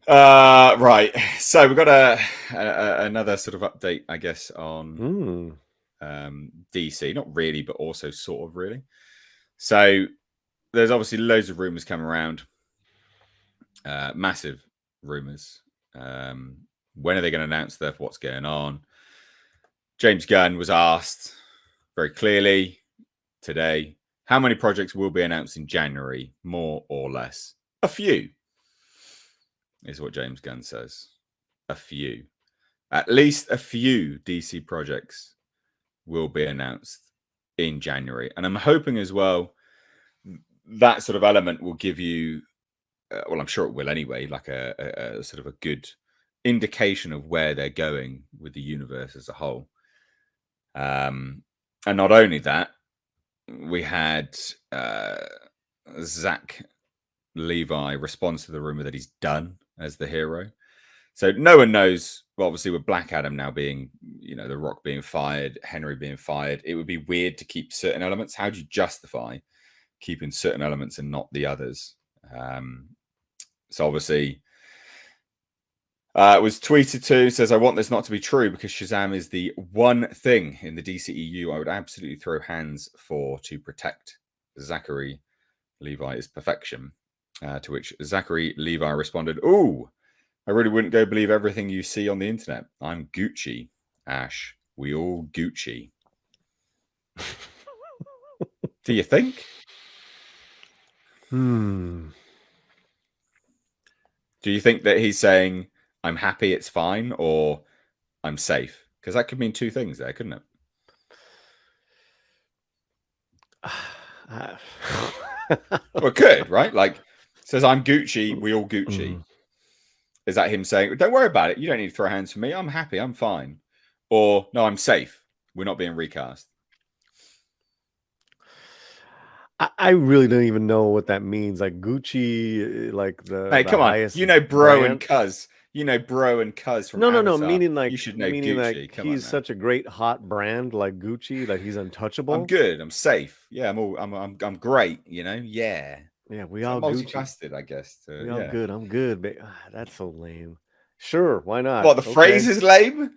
Right. So we've got another sort of update, I guess, on DC. Not really, but also sort of really. So there's obviously loads of rumors coming around. Massive rumors. When are they going to announce what's going on? James Gunn was asked very clearly today how many projects will be announced in January, more or less. A few, is what James Gunn says. A few. At least a few DC projects will be announced in January. And I'm hoping as well that sort of element will give you, well, I'm sure it will anyway, like a sort of a good indication of where they're going with the universe as a whole. And not only that, we had Zach Levi respond to the rumor that he's done as the hero. So no one knows. Well, obviously, with Black Adam now being, The Rock being fired, Henry being fired, it would be weird to keep certain elements. How do you justify keeping certain elements and not the others? So obviously, it was tweeted to, says, I want this not to be true because Shazam is the one thing in the DCEU I would absolutely throw hands for to protect. Zachary Levi is perfection. To which Zachary Levi responded, ooh, I really wouldn't go believe everything you see on the internet. I'm Gucci, Ash. We all Gucci. Do you think? Hmm. Do you think that he's saying, I'm happy, it's fine, or I'm safe? Because that could mean two things there, couldn't it? Well, it could, right? Like, says, I'm Gucci, we all Gucci. Is that him saying, don't worry about it. You don't need to throw hands for me. I'm happy. I'm fine. Or, no, I'm safe. We're not being recast. I really don't even know what that means. Like Gucci, like Hey, the come on. highest You know Bro and brand. Cuz. You know Bro and Cuz from No. Avatar. Meaning You should know Gucci. Come on he's now. such a great hot brand like Gucci, like he's I'm untouchable. good. I'm safe. Yeah, I'm great, Yeah. Yeah, we It's like all Gucci. multifaceted, I guess. We all Yeah. good. I'm good. But that's so lame. Sure, why not? What, the phrase Okay. is lame?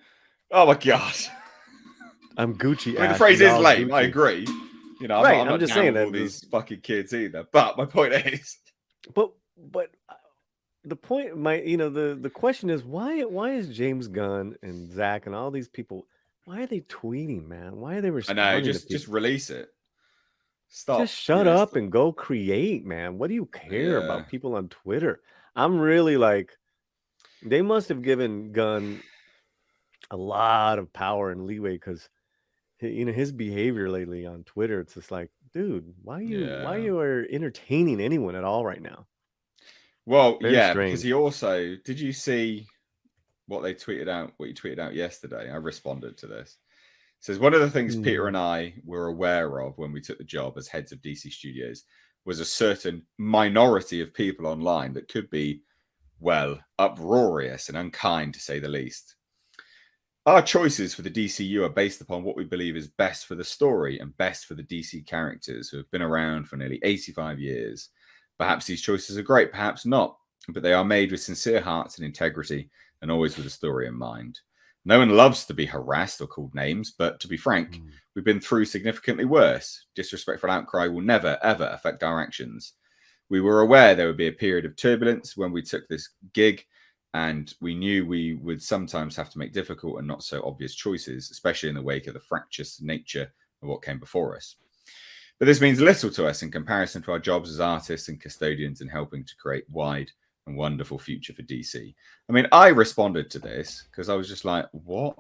Oh my god. I'm Gucci, I mean, the Ash. phrase We is all lame. I Gucci. agree. Right. I'm I'm not just down saying with all that this, these fucking kids either. But my point is, but the point, the question is why is James Gunn and Zach and all these people, why are they tweeting, man? Why are they I know, responding to just people? release it. Just Stop. shut up and go create, man. What do you care Yeah. about people on Twitter? I'm really like, they must have given Gunn a lot of power and leeway because his behavior lately on Twitter. It's just like, dude, why Yeah. you are entertaining anyone at all right now? Well, Very yeah, because he strange. also did you see what they tweeted out, what you tweeted out yesterday? I responded to this. It says one of the things Peter Hmm. and I were aware of when we took the job as heads of DC Studios was a certain minority of people online that could be, well, uproarious and unkind to say the least. Our choices for the DCU are based upon what we believe is best for the story and best for the DC characters who have been around for nearly 85 years. Perhaps these choices are great, perhaps not, but they are made with sincere hearts and integrity and always with a story in mind. No one loves to be harassed or called names, but to be frank, we've been through significantly worse. Disrespectful outcry will never, ever affect our actions. We were aware there would be a period of turbulence when we took this gig, and we knew we would sometimes have to make difficult and not so obvious choices, especially in the wake of the fractious nature of what came before us. But this means little to us in comparison to our jobs as artists and custodians in helping to create wide and wonderful future for DC. I mean, I responded to this because I was just like, what?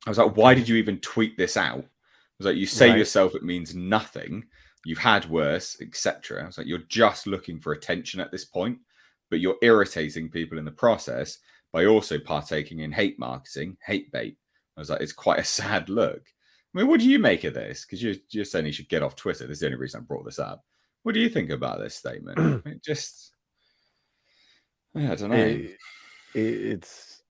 I was like, why did Okay. you even tweet this out? I was like, you say Right. yourself it means nothing. You've had worse, etc. I was like, you're just looking for attention at this point, but you're irritating people in the process by also partaking in hate marketing, hate bait. I was like, it's quite a sad look. I mean, what do you make of this? Because you're saying he should get off Twitter. This is the only reason I brought this up. What do you think about this statement? It just, I don't know. It's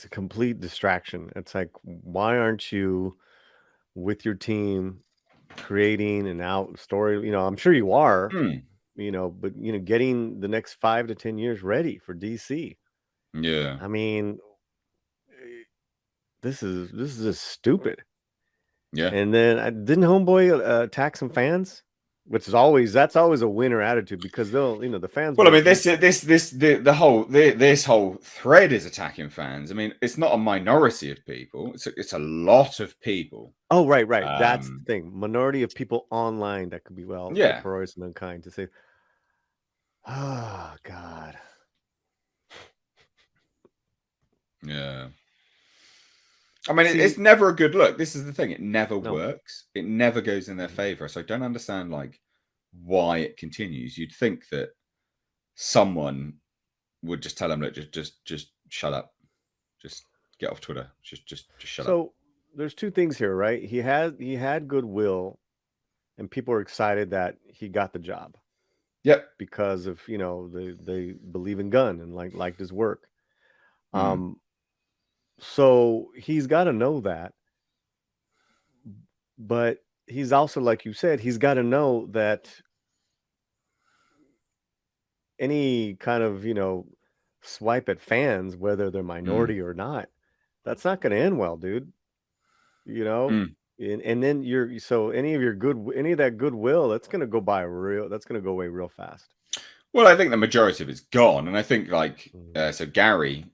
a complete distraction. It's like, why aren't you with your team creating an out story? I'm sure you are, Hmm. but getting the next 5 to 10 years ready for DC. Yeah. I mean, this is just stupid. Yeah. And then didn't Homeboy attack some fans, which is that's always a winner attitude, because they'll the fans. Well, I mean, this whole thread is attacking fans. I mean, it's not a minority of people; it's a lot of people. Oh, right. That's the thing. Minority of people online that could be Yeah. porous and unkind to say, "Oh God." Yeah. I mean, it's never a good look. This is the thing; it never works. It never goes in their favor. So I don't understand why it continues. You'd think that someone would just tell them, "Look, just shut up, just get off Twitter, just shut up." So there's two things here, right? He had goodwill, and people are excited that he got the job. Yep. Because of they believe in Gunn and liked his work. So he's got to know that, but he's also, like you said, he's got to know that any kind of swipe at fans, whether they're minority or not, that's not going to end well, dude. And then any of that goodwill, that's going to go away real fast. Well, I think the majority of it's gone, and I think so Gary,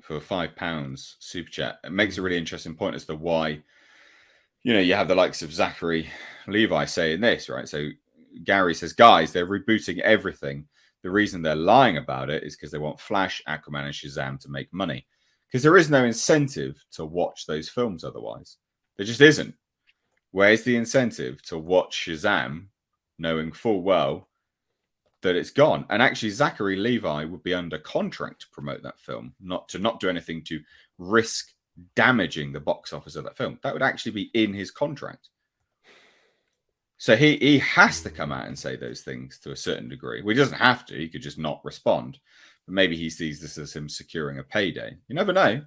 for £5 super chat, it makes a really interesting point as to why you have the likes of Zachary Levi saying this, right? So Gary says, guys, they're rebooting everything. The reason they're lying about it is because they want Flash, Aquaman, and Shazam to make money, because there is no incentive to watch those films otherwise. There just isn't. Where's the incentive to watch Shazam knowing full well that it's gone? And actually, Zachary Levi would be under contract to promote that film, not do anything to risk damaging the box office of that film. That would actually be in his contract. So he has to come out and say those things to a certain degree. Well, he doesn't have to. He could just not respond. But maybe he sees this as him securing a payday. You never know.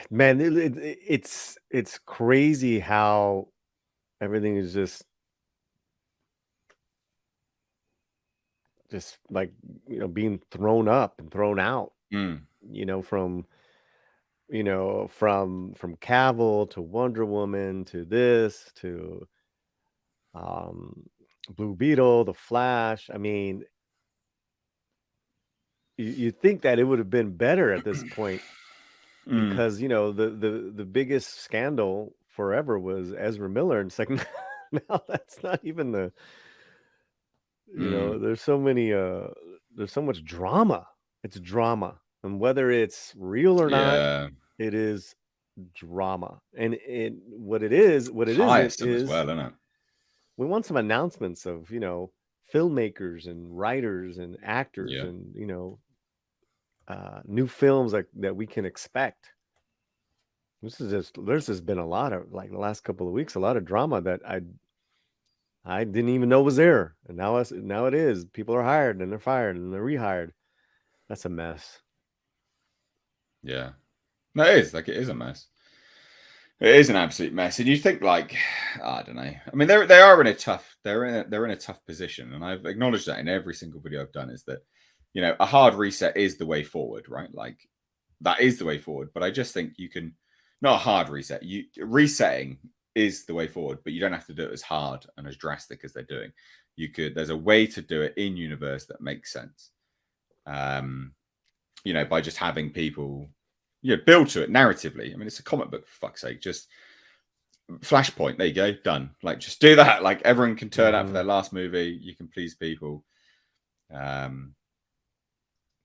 Man, it's crazy how everything is just like being thrown up and thrown out. From Cavill to Wonder Woman to this to Blue Beetle, the Flash. I mean, you think that it would have been better at this point, because the biggest scandal forever was Ezra Miller, and second now that's not even the there's so much drama. It's drama, and whether it's real or not, it is drama. And what it isn't as well, isn't it? We want some announcements of filmmakers and writers and actors and new films that we can expect. There's just been a lot of, the last couple of weeks, a lot of drama that I didn't even know was there, and now it is. People are hired and they're fired and they're rehired. That's a mess. Yeah, no, it is. It is a mess. It is an absolute mess, and you think I don't know. I mean, they're in a tough position, and I've acknowledged that in every single video I've done. Is that a hard reset is the way forward, right? That is the way forward. But I just think you can not a hard reset. Resetting is the way forward, but you don't have to do it as hard and as drastic as they're doing. There's a way to do it in universe that makes sense. By just having people build to it narratively. I mean, it's a comic book, for fuck's sake. Just Flashpoint, there you go, done. Just do that. Everyone can turn up for their last movie. You can please people.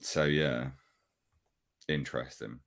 So yeah, interesting.